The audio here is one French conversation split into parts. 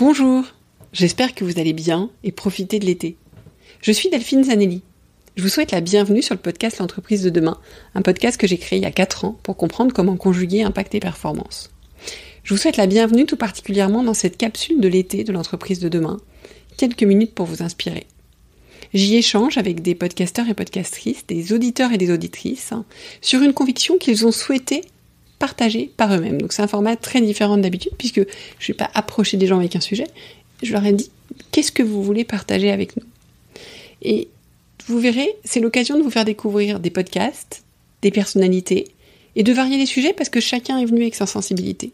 Bonjour, j'espère que vous allez bien et profitez de l'été. Je suis Delphine Zanelli. Je vous souhaite la bienvenue sur le podcast L'entreprise de demain, un podcast que j'ai créé il y a 4 ans pour comprendre comment conjuguer impact et performance. Je vous souhaite la bienvenue tout particulièrement dans cette capsule de l'été de l'entreprise de demain, quelques minutes pour vous inspirer. J'y échange avec des podcasteurs et podcastrices, des auditeurs et des auditrices, sur une conviction qu'ils ont souhaité partager par eux-mêmes. Donc c'est un format très différent d'habitude puisque je ne vais pas approcher des gens avec un sujet. Je leur ai dit, qu'est-ce que vous voulez partager avec nous ? Et vous verrez, c'est l'occasion de vous faire découvrir des podcasts, des personnalités et de varier les sujets parce que chacun est venu avec sa sensibilité.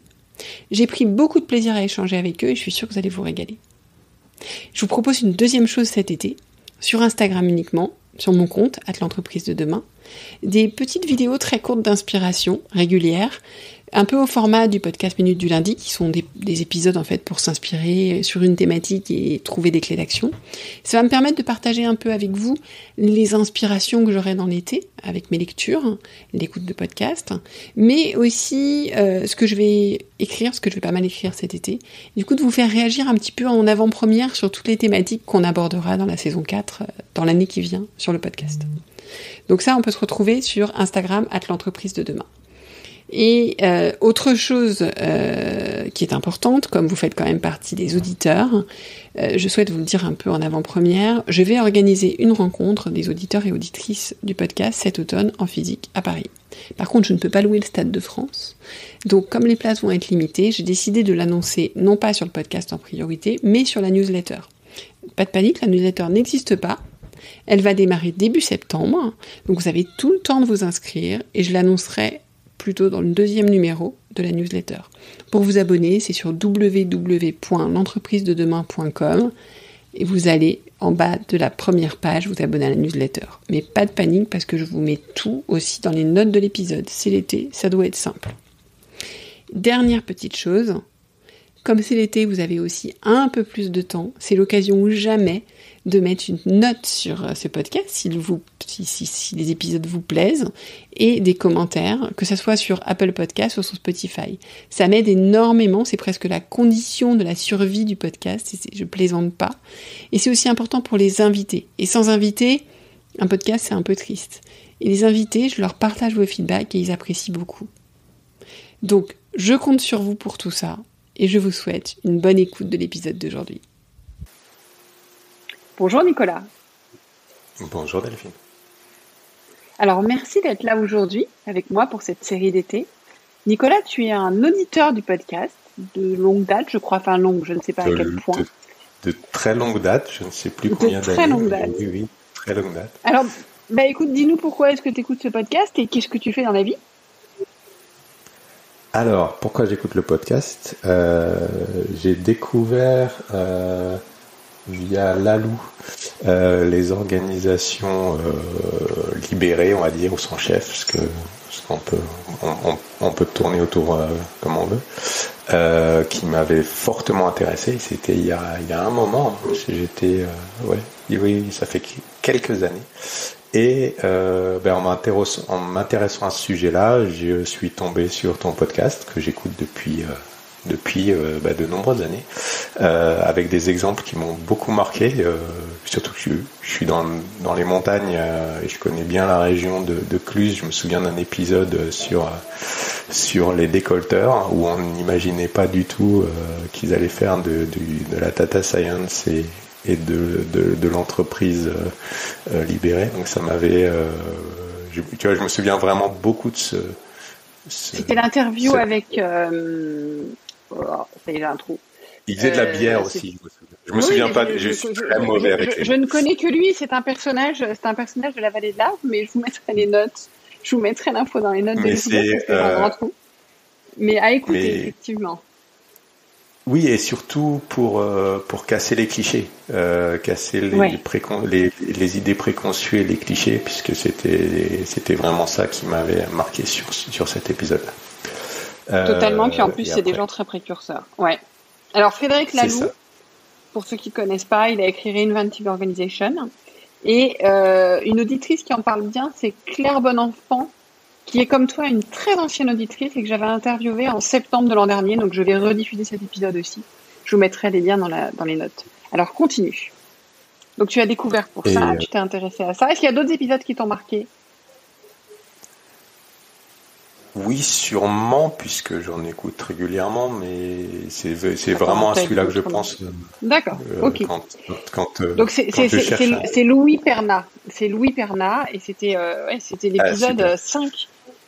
J'ai pris beaucoup de plaisir à échanger avec eux et je suis sûre que vous allez vous régaler. Je vous propose une deuxième chose cet été, sur Instagram uniquement, sur mon compte, @l'entreprise de demain, des petites vidéos très courtes d'inspiration, régulières, un peu au format du podcast Minute du lundi, qui sont des épisodes en fait pour s'inspirer sur une thématique et trouver des clés d'action. Ça va me permettre de partager un peu avec vous les inspirations que j'aurai dans l'été, avec mes lectures, l'écoute de podcasts, mais aussi ce que je vais écrire, ce que je vais pas mal écrire cet été, et du coup de vous faire réagir un petit peu en avant-première sur toutes les thématiques qu'on abordera dans la saison 4, dans l'année qui vient, sur le podcast. Donc ça, on peut se retrouver sur Instagram @l'entreprise de demain. Et autre chose qui est importante, comme vous faites quand même partie des auditeurs, je souhaite vous le dire un peu en avant-première, je vais organiser une rencontre des auditeurs et auditrices du podcast cet automne en physique à Paris. Par contre, je ne peux pas louer le Stade de France, donc comme les places vont être limitées, j'ai décidé de l'annoncer non pas sur le podcast en priorité, mais sur la newsletter. Pas de panique, la newsletter n'existe pas. Elle va démarrer début septembre, donc vous avez tout le temps de vous inscrire et je l'annoncerai plutôt dans le 2e numéro de la newsletter. Pour vous abonner, c'est sur www.l'entreprisededemain.com et vous allez en bas de la première page vous abonner à la newsletter. Mais pas de panique parce que je vous mets tout aussi dans les notes de l'épisode. C'est l'été, ça doit être simple. Dernière petite chose, comme c'est l'été, vous avez aussi un peu plus de temps. C'est l'occasion ou jamais de mettre une note sur ce podcast si les épisodes vous plaisent et des commentaires, que ce soit sur Apple Podcast ou sur Spotify. Ça m'aide énormément, c'est presque la condition de la survie du podcast, je plaisante pas. Et c'est aussi important pour les invités. Et sans invités, un podcast c'est un peu triste. Et les invités, je leur partage vos feedbacks et ils apprécient beaucoup. Donc, je compte sur vous pour tout ça et je vous souhaite une bonne écoute de l'épisode d'aujourd'hui. Bonjour Nicolas. Bonjour Delphine. Alors merci d'être là aujourd'hui avec moi pour cette série d'été. Nicolas, tu es un auditeur du podcast de longue date, je crois, enfin longue, je ne sais pas à quel point. De très longue date, je ne sais plus combien d'années. Très longue date. Oui, très longue date. Alors, écoute, dis-nous pourquoi est-ce que tu écoutes ce podcast et qu'est-ce que tu fais dans la vie ? Alors, pourquoi j'écoute le podcast ? J'ai découvert via Lalou les organisations libérées, on va dire, ou sans chef, parce qu'on peut tourner autour comme on veut, qui m'avait fortement intéressé. C'était il y a un moment. J'étais oui, ça fait quelques années. Et en m'intéressant à ce sujet-là, je suis tombé sur ton podcast que j'écoute depuis de nombreuses années, avec des exemples qui m'ont beaucoup marqué, surtout que je suis dans les montagnes et je connais bien la région de Cluse. Je me souviens d'un épisode sur les décolteurs où on n'imaginait pas du tout qu'ils allaient faire de la data science et de l'entreprise libérée. Donc ça m'avait je me souviens vraiment beaucoup de c'était l'interview avec ça y est, j'ai un trou. Il faisait de la bière aussi. Je me souviens pas. Je suis très mauvais avec les. Je ne connais que lui. C'est un personnage de la Vallée de l'Arve, mais je vous mettrai les notes. Je vous mettrai l'info dans les notes de l'épisode parce que c'est un grand trou. Mais à écouter effectivement. Oui, et surtout pour casser les clichés, casser les idées préconçues et les clichés, puisque c'était vraiment ça qui m'avait marqué sur cet épisode-là. Totalement, puis en plus c'est des gens très précurseurs. Ouais. Alors Frédéric Laloux, pour ceux qui ne connaissent pas, il a écrit Reinventive Organization. Et une auditrice qui en parle bien, c'est Claire Bonenfant, qui est comme toi une très ancienne auditrice et que j'avais interviewée en septembre de l'an dernier, donc je vais rediffuser cet épisode aussi. Je vous mettrai les liens dans les notes. Alors, continue. Donc, tu as découvert pour ça, tu t'es intéressé à ça. Est-ce qu'il y a d'autres épisodes qui t'ont marqué? Oui, sûrement, puisque j'en écoute régulièrement, mais c'est vraiment à celui-là que je pense. D'accord, ok. Donc c'est Louis Perna. C'est Louis Perna, et c'était l'épisode 5.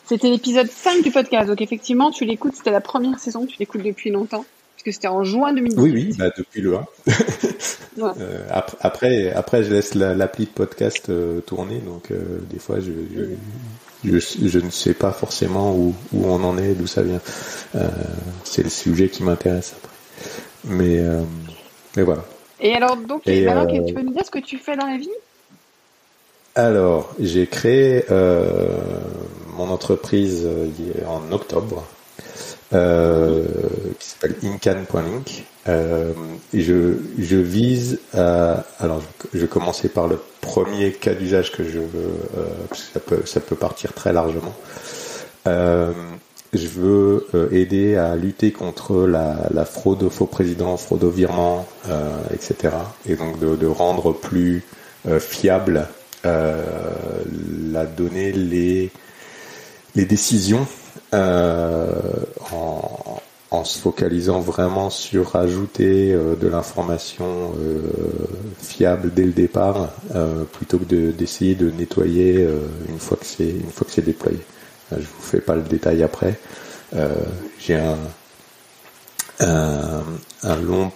C'était l'épisode 5 du podcast. Donc effectivement, tu l'écoutes, c'était la première saison, tu l'écoutes depuis longtemps, puisque c'était en juin 2018. Oui, depuis le 1. Ouais. Après, je laisse l'appli de podcast tourner, donc des fois, je ne sais pas forcément où on en est, d'où ça vient. C'est le sujet qui m'intéresse après. Mais voilà. Et alors, donc, maintenant, tu peux nous dire ce que tu fais dans la vie? Alors, j'ai créé mon entreprise en octobre, qui s'appelle Incan.link. Et je vise à... Alors, je vais commencer par le premier cas d'usage que je veux, parce que ça peut partir très largement. Je veux aider à lutter contre la fraude aux faux présidents, fraude aux virements, etc. Et donc de rendre plus fiable la donnée, les décisions, en se focalisant vraiment sur ajouter de l'information fiable dès le départ, plutôt que d'essayer de nettoyer une fois que c'est déployé. Je vous fais pas le détail après. J'ai un long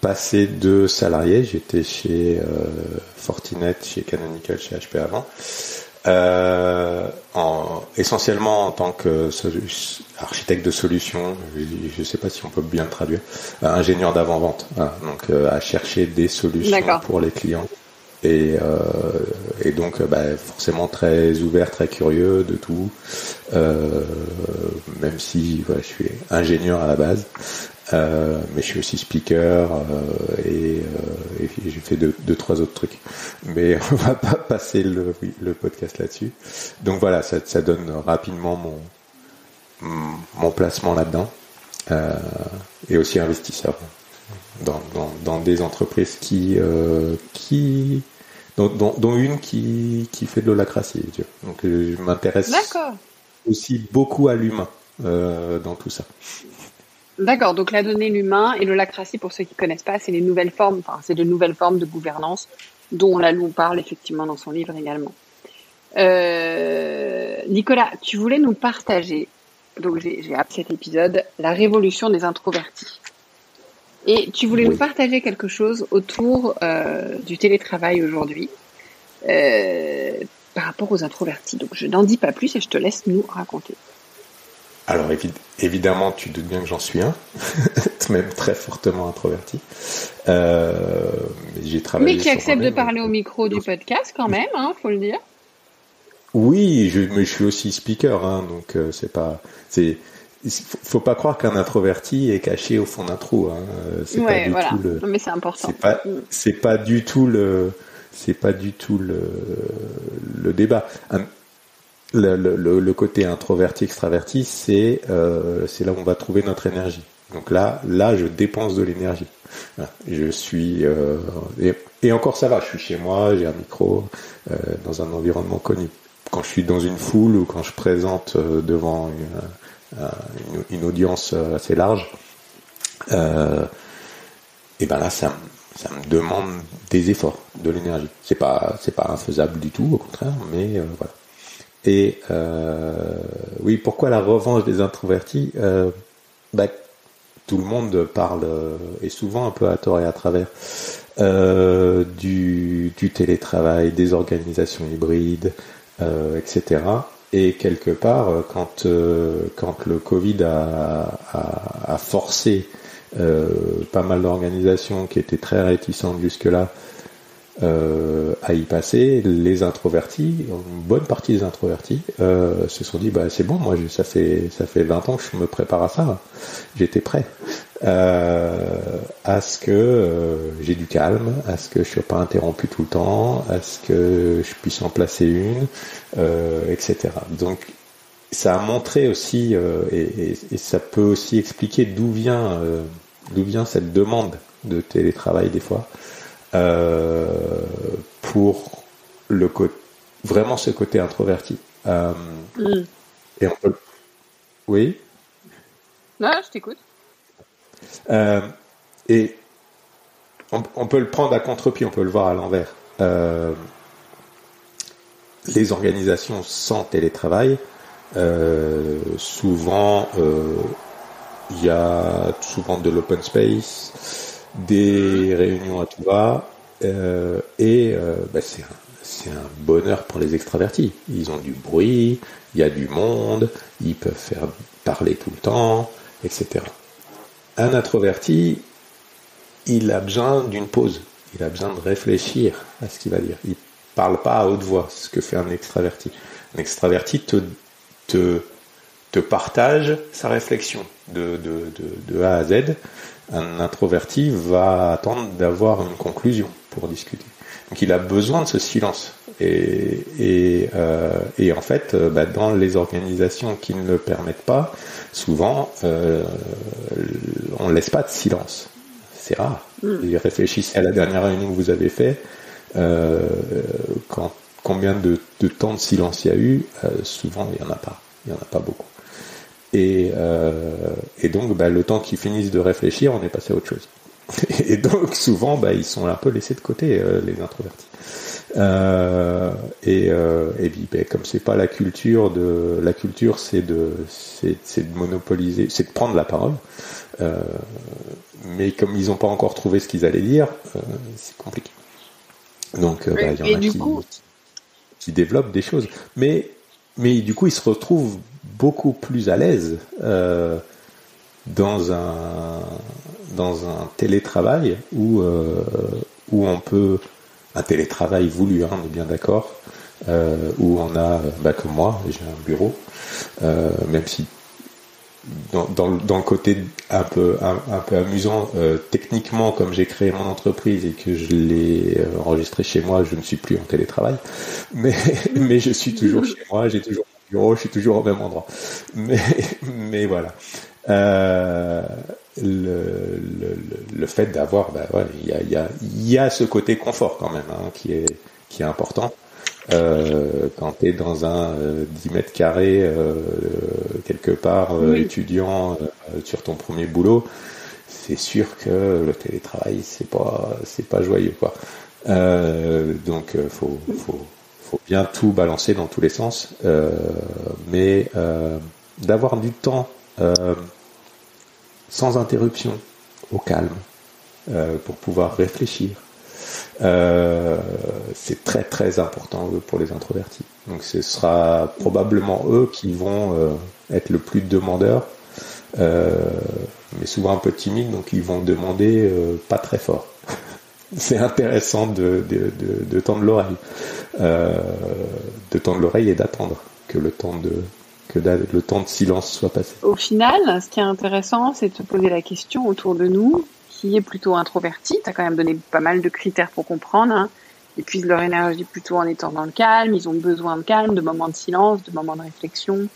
passé de salarié. J'étais chez Fortinet, chez Canonical, chez HP avant. Essentiellement en tant que architecte de solutions, je ne sais pas si on peut bien le traduire, ingénieur d'avant-vente, voilà, donc à chercher des solutions pour les clients, et donc forcément très ouvert, très curieux de tout, même si je suis ingénieur à la base. Mais je suis aussi speaker et j'ai fait deux trois autres trucs, mais on va pas passer le podcast là-dessus. Donc voilà, ça donne rapidement mon placement là-dedans, et aussi investisseur dans des entreprises dont une qui fait de l'holacratie. Donc je m'intéresse aussi beaucoup à l'humain dans tout ça. D'accord, donc la donnée, l'humain et l'holacratie, pour ceux qui connaissent pas, c'est de nouvelles formes de gouvernance dont Lalou parle effectivement dans son livre également. Nicolas, tu voulais nous partager, donc j'ai appelé cet épisode la révolution des introvertis. Et tu voulais nous partager quelque chose autour du télétravail aujourd'hui par rapport aux introvertis. Donc je n'en dis pas plus et je te laisse nous raconter. Alors évidemment, tu doutes bien que j'en suis un, même très fortement introverti. J'ai travaillé. Mais qui accepte de parler au micro du podcast quand même, faut le dire. Oui, mais je suis aussi speaker, donc faut pas croire qu'un introverti est caché au fond d'un trou. C'est pas du tout le. Mais c'est important. C'est pas du tout le débat. Le côté introverti, extraverti, c'est là où on va trouver notre énergie. Donc là, je dépense de l'énergie. Voilà. Je suis et encore ça va. Je suis chez moi, j'ai un micro dans un environnement connu. Quand je suis dans une foule ou quand je présente devant une audience assez large, et ben là, ça me demande des efforts, de l'énergie. C'est pas infaisable du tout, au contraire, mais voilà. Et oui, pourquoi la revanche des introvertis? Tout le monde parle, et souvent un peu à tort et à travers, du télétravail, des organisations hybrides, etc. Et quelque part, quand le Covid a forcé pas mal d'organisations qui étaient très réticentes jusque-là à y passer, les introvertis, une bonne partie des introvertis se sont dit c'est bon, moi ça fait 20 ans que je me prépare à ça, j'étais prêt à ce que j'ai du calme, à ce que je sois pas interrompu tout le temps, à ce que je puisse en placer une, etc. Donc ça a montré aussi et ça peut aussi expliquer d'où vient d'où vient cette demande de télétravail des fois, pour vraiment ce côté introverti. Et on peut... Oui. Non, je t'écoute. Et on peut le prendre à contre-pied, on peut le voir à l'envers. Les organisations sans télétravail, souvent, il y a souvent de l'open space, des réunions à tout va, c'est un bonheur pour les extravertis. Ils ont du bruit, il y a du monde, ils peuvent faire parler tout le temps, etc. Un introverti, il a besoin d'une pause, il a besoin de réfléchir à ce qu'il va dire. Il parle pas à haute voix, c'est ce que fait un extraverti. Un extraverti te partage sa réflexion de A à Z. Un introverti va attendre d'avoir une conclusion pour discuter. Donc il a besoin de ce silence. Et en fait, dans les organisations qui ne le permettent pas, souvent, on ne laisse pas de silence. C'est rare. Réfléchissez à la dernière réunion que vous avez fait. Combien de temps de silence il y a eu, souvent il n'y en a pas. Il n'y en a pas beaucoup. Et donc, le temps qu'ils finissent de réfléchir, on est passé à autre chose. Et donc, souvent, ils sont un peu laissés de côté, les introvertis. Et puis, comme c'est pas la culture, c'est de monopoliser, c'est de prendre la parole. Mais comme ils n'ont pas encore trouvé ce qu'ils allaient dire, c'est compliqué. Donc, il y en a qui développent des choses. Mais du coup, ils se retrouvent beaucoup plus à l'aise dans un télétravail où on peut, un télétravail voulu, on est bien d'accord, où on a, comme moi, j'ai un bureau, même si dans le côté un peu amusant, techniquement, comme j'ai créé mon entreprise et que je l'ai enregistré chez moi, je ne suis plus en télétravail, mais je suis toujours chez moi, j'ai toujours mon bureau, je suis toujours au même endroit. Mais voilà. Le fait d'avoir, il y a ce côté confort quand même, qui est important. Quand tu es dans un 10 mètres carrés quelque part, étudiant sur ton premier boulot, c'est sûr que le télétravail c'est pas joyeux, quoi. Donc faut bien tout balancer dans tous les sens, mais d'avoir du temps sans interruption, au calme, pour pouvoir réfléchir. C'est très très important pour les introvertis. Donc ce sera probablement eux qui vont être le plus demandeurs, mais souvent un peu timides, donc ils vont demander pas très fort. C'est intéressant de tendre l'oreille, et d'attendre que le temps de silence soit passé. Au final, ce qui est intéressant, c'est de se poser la question autour de nous, qui est plutôt introverti. Tu as quand même donné pas mal de critères pour comprendre. Ils puisent leur énergie plutôt en étant dans le calme. Ils ont besoin de calme, de moments de silence, de moments de réflexion.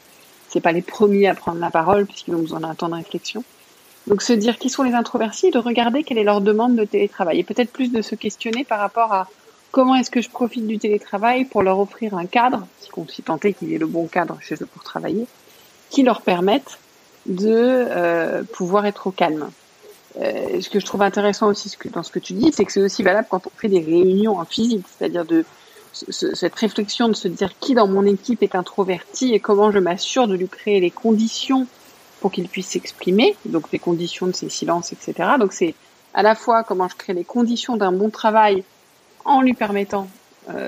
C'est pas les premiers à prendre la parole puisqu'ils ont besoin d'un temps de réflexion. Donc se dire qui sont les introvertis et de regarder quelle est leur demande de télétravail. Et peut-être plus de se questionner par rapport à comment est-ce que je profite du télétravail pour leur offrir un cadre, si tant est qu'il y ait le bon cadre chez eux pour travailler, qui leur permette de pouvoir être au calme. Ce que je trouve intéressant aussi dans ce que tu dis, c'est que c'est aussi valable quand on fait des réunions en physique, c'est-à-dire cette réflexion de se dire qui dans mon équipe est introverti et comment je m'assure de lui créer les conditions pour qu'il puisse s'exprimer, donc les conditions de ses silences, etc. Donc c'est à la fois comment je crée les conditions d'un bon travail en lui permettant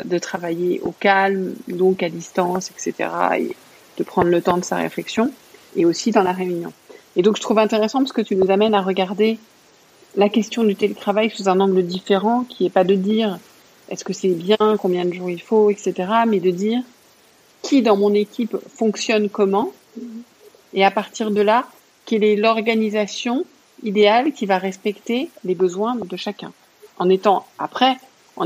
de travailler au calme, donc à distance, etc. et de prendre le temps de sa réflexion, et aussi dans la réunion. Et donc, je trouve intéressant parce que tu nous amènes à regarder la question du télétravail sous un angle différent, qui est pas de dire est-ce que c'est bien, combien de jours il faut, etc., mais de dire qui dans mon équipe fonctionne comment, et à partir de là, quelle est l'organisation idéale qui va respecter les besoins de chacun. En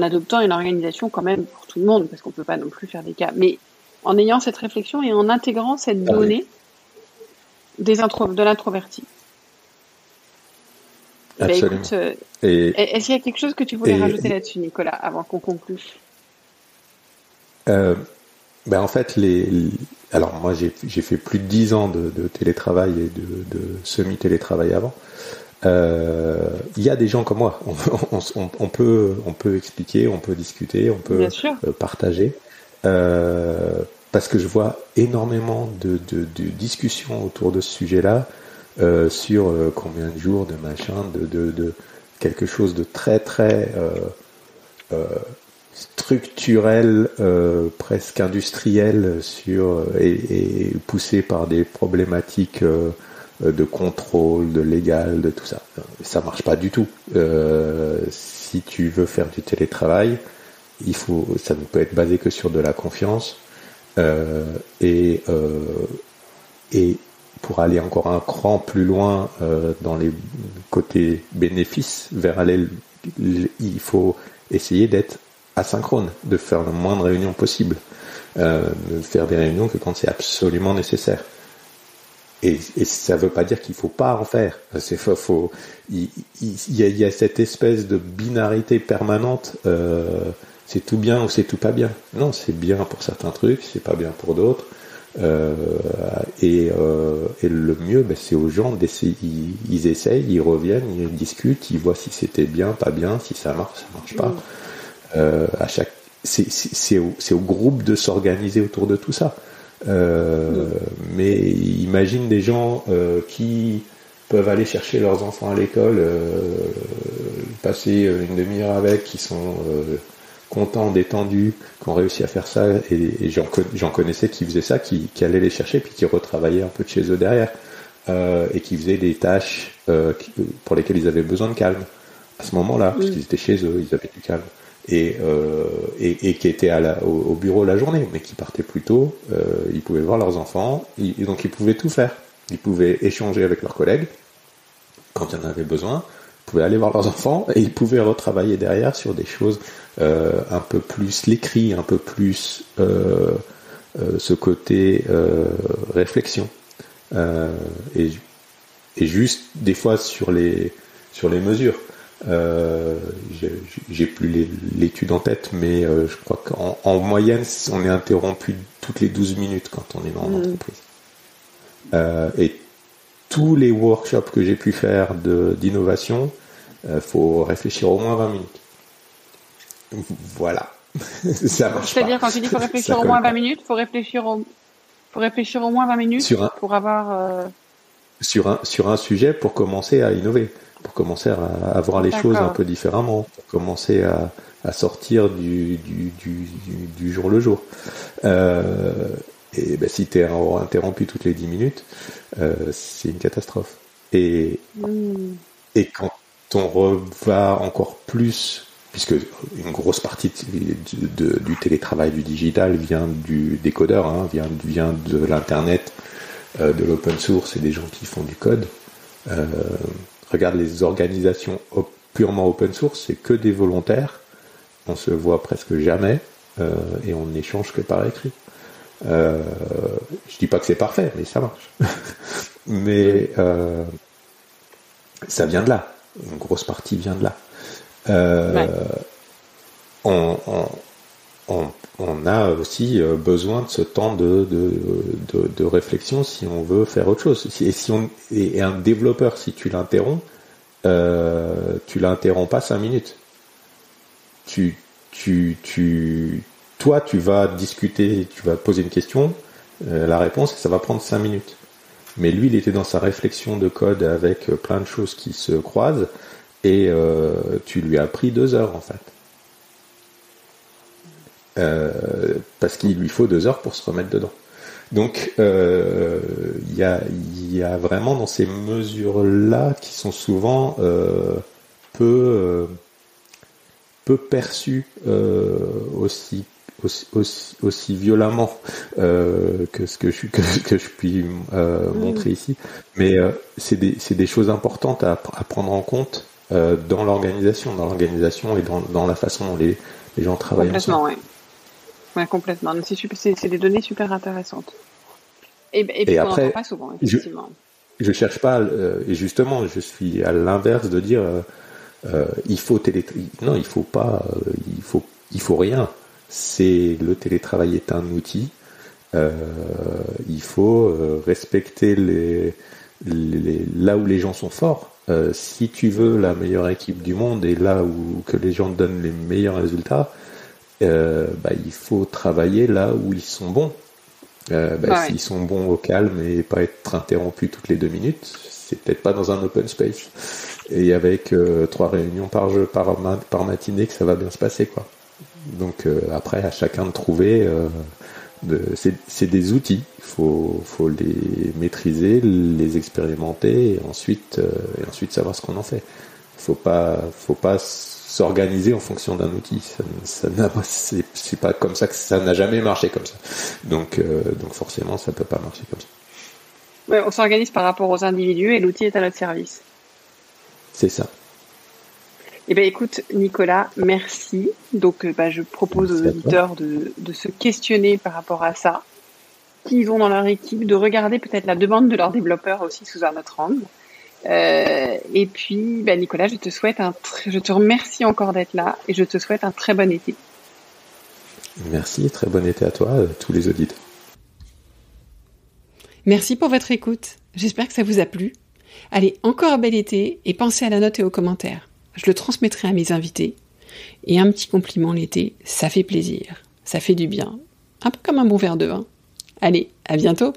adoptant une organisation quand même pour tout le monde, parce qu'on peut pas non plus faire des cas, mais en ayant cette réflexion et en intégrant cette donnée de l'introverti. Absolument. Écoute, est-ce qu'il y a quelque chose que tu voulais rajouter là-dessus, Nicolas, avant qu'on conclue? En fait, alors moi j'ai fait plus de 10 ans de télétravail et de semi-télétravail avant. Il y a des gens comme moi. On peut expliquer, on peut discuter, on peut partager. Parce que je vois énormément de discussions autour de ce sujet-là, sur combien de jours, de machin, de quelque chose de très très structurel, presque industriel, et poussé par des problématiques de contrôle, de légal, de tout ça. Ça marche pas du tout. Si tu veux faire du télétravail, ça ne peut être basé que sur de la confiance, et pour aller encore un cran plus loin dans les côtés bénéfices, il faut essayer d'être asynchrone, de faire le moins de réunions possible, de faire des réunions que quand c'est absolument nécessaire. Et ça veut pas dire qu'il faut pas en faire. Il y a cette espèce de binarité permanente. C'est tout bien ou c'est tout pas bien. Non, c'est bien pour certains trucs, c'est pas bien pour d'autres. Et le mieux, c'est aux gens d'essayer. Ils essayent, ils reviennent, ils discutent, ils voient si c'était bien, pas bien, si ça marche pas. C'est au groupe de s'organiser autour de tout ça. Mais imagine des gens qui peuvent aller chercher leurs enfants à l'école, passer une demi-heure avec, qui sont contents, détendus, qui ont réussi à faire ça, et j'en connaissais qui faisaient ça, qui allaient les chercher puis qui retravaillaient un peu de chez eux derrière, et qui faisaient des tâches pour lesquelles ils avaient besoin de calme à ce moment-là, parce qu'ils étaient chez eux, ils avaient du calme. Et qui étaient au bureau la journée, mais qui partaient plus tôt, ils pouvaient voir leurs enfants, donc ils pouvaient tout faire. Ils pouvaient échanger avec leurs collègues quand il y en avait besoin, ils pouvaient aller voir leurs enfants, et ils pouvaient retravailler derrière sur des choses un peu plus l'écrit, un peu plus ce côté réflexion. Et juste des fois sur les mesures. J'ai plus l'étude en tête, mais je crois qu'en moyenne, on est interrompu toutes les 12 minutes quand on est dans l'entreprise. Et tous les workshops que j'ai pu faire d'innovation, faut réfléchir au moins 20 minutes. Voilà. Ça marche pas. C'est-à-dire, quand tu dis faut réfléchir au moins 20 minutes, faut réfléchir au moins 20 minutes pour avoir... Sur un sujet pour commencer à innover, pour commencer à voir les choses un peu différemment, pour commencer à sortir du jour le jour. Et si tu es interrompu toutes les 10 minutes, c'est une catastrophe. Et quand on va encore plus, puisque une grosse partie du télétravail, du digital vient des codeurs, vient de l'internet, de l'open source et des gens qui font du code. Regarde les organisations purement open source, c'est que des volontaires, on se voit presque jamais, et on n'échange que par écrit. Je dis pas que c'est parfait, mais ça marche. Mais ça vient de là, une grosse partie vient de là. On a aussi besoin de ce temps de réflexion si on veut faire autre chose. Et un développeur, si tu l'interromps, tu l'interromps pas 5 minutes. Toi, tu vas discuter, tu vas poser une question, la réponse, ça va prendre 5 minutes. Mais lui, il était dans sa réflexion de code avec plein de choses qui se croisent, et tu lui as pris 2 heures en fait. Parce qu'il lui faut 2 heures pour se remettre dedans. Donc il y a vraiment dans ces mesures-là qui sont souvent peu perçues aussi violemment que ce que je puis montrer ici. Mais c'est des choses importantes à prendre en compte dans l'organisation et dans la façon dont les gens travaillent complètement, ensemble. Ouais, complètement. C'est des données super intéressantes. Et puis on après, n'entend pas souvent, effectivement. je cherche pas, et justement, je suis à l'inverse de dire il faut non, il faut pas, il faut rien. C'est le télétravail est un outil. Il faut respecter là où les gens sont forts. Si tu veux la meilleure équipe du monde et là où que les gens donnent les meilleurs résultats, il faut travailler là où ils sont bons. S'ils sont bons au calme et pas être interrompus toutes les 2 minutes, c'est peut-être pas dans un open space. Et avec 3 réunions par matinée que ça va bien se passer, quoi. Donc après, à chacun de trouver. C'est des outils. Il faut les maîtriser, les expérimenter et ensuite savoir ce qu'on en fait. Faut pas s'organiser en fonction d'un outil. C'est pas comme ça, que ça n'a jamais marché comme ça. Donc forcément, ça peut pas marcher comme ça. Ouais, on s'organise par rapport aux individus et l'outil est à notre service. C'est ça. Eh bien, écoute, Nicolas, merci. Donc, je propose aux auditeurs de se questionner par rapport à ça, qu'ils ont dans leur équipe, de regarder peut-être la demande de leurs développeurs aussi sous un autre angle. Et puis, Nicolas, je te remercie encore d'être là et je te souhaite un très bon été. Merci, très bon été à toi, tous les auditeurs. Merci pour votre écoute. J'espère que ça vous a plu. Allez, encore un bel été et pensez à la note et aux commentaires. Je le transmettrai à mes invités. Et un petit compliment l'été, ça fait plaisir. Ça fait du bien. Un peu comme un bon verre de vin. Allez, à bientôt!